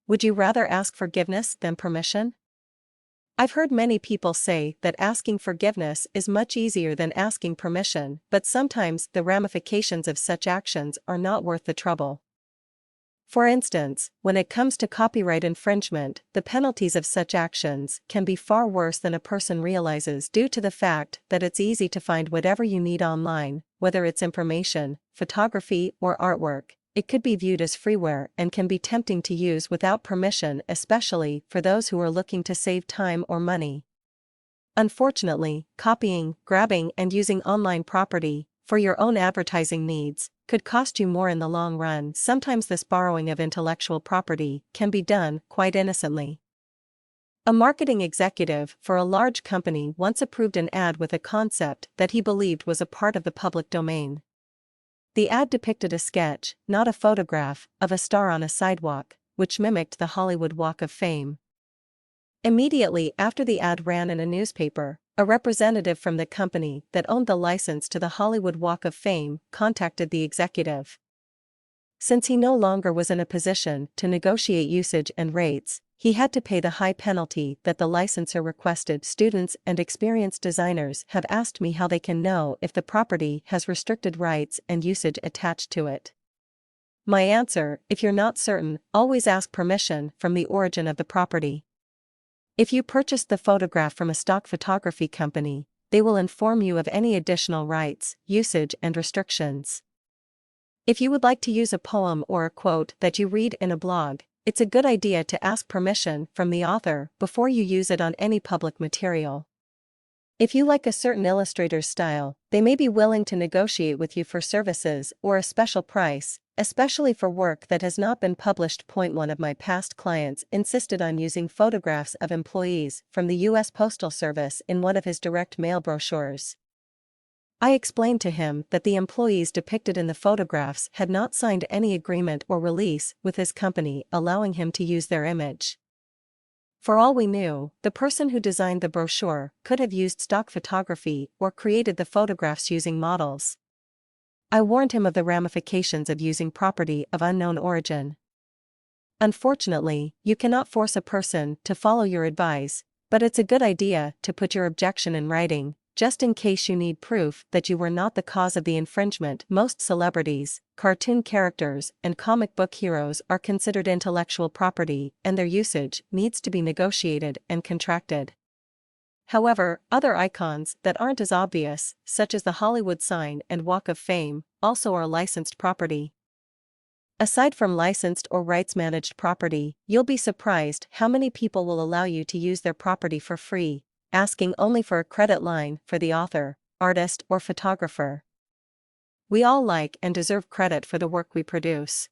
Would you rather ask forgiveness than permission? I've heard many people say that asking forgiveness is much easier than asking permission, but sometimes the ramifications of such actions are not worth the trouble. For instance, when it comes to copyright infringement, the penalties of such actions can be far worse than a person realizes due to the fact that it's easy to find whatever you need online, whether it's information, photography, or artwork. It could be viewed as freeware and can be tempting to use without permission, especially for those who are looking to save time or money. Unfortunately, copying, grabbing, and using online property for your own advertising needs could cost you more in the long run. Sometimes this borrowing of intellectual property can be done quite innocently. A marketing executive for a large company once approved an ad with a concept that he believed was a part of the public domain. The ad depicted a sketch, not a photograph, of a star on a sidewalk, which mimicked the Hollywood Walk of Fame. Immediately after the ad ran in a newspaper, a representative from the company that owned the license to the Hollywood Walk of Fame contacted the executive. Since he no longer was in a position to negotiate usage and rates, he had to pay the high penalty that the licensor requested. Students and experienced designers have asked me how they can know if the property has restricted rights and usage attached to it. My answer: if you're not certain, always ask permission from the origin of the property. If you purchased the photograph from a stock photography company, they will inform you of any additional rights, usage, and restrictions. If you would like to use a poem or a quote that you read in a blog, it's a good idea to ask permission from the author before you use it on any public material. If you like a certain illustrator's style, they may be willing to negotiate with you for services or a special price, especially for work that has not been published. One of my past clients insisted on using photographs of employees from the U.S. Postal Service in one of his direct mail brochures. I explained to him that the employees depicted in the photographs had not signed any agreement or release with his company allowing him to use their image. For all we knew, the person who designed the brochure could have used stock photography or created the photographs using models. I warned him of the ramifications of using property of unknown origin. Unfortunately, you cannot force a person to follow your advice, but it's a good idea to put your objection in writing, just in case you need proof that you were not the cause of the infringement. Most celebrities, cartoon characters, and comic book heroes are considered intellectual property, and their usage needs to be negotiated and contracted. However, other icons that aren't as obvious, such as the Hollywood sign and Walk of Fame, also are licensed property. Aside from licensed or rights-managed property, you'll be surprised how many people will allow you to use their property for free, asking only for a credit line for the author, artist, or photographer. We all like and deserve credit for the work we produce.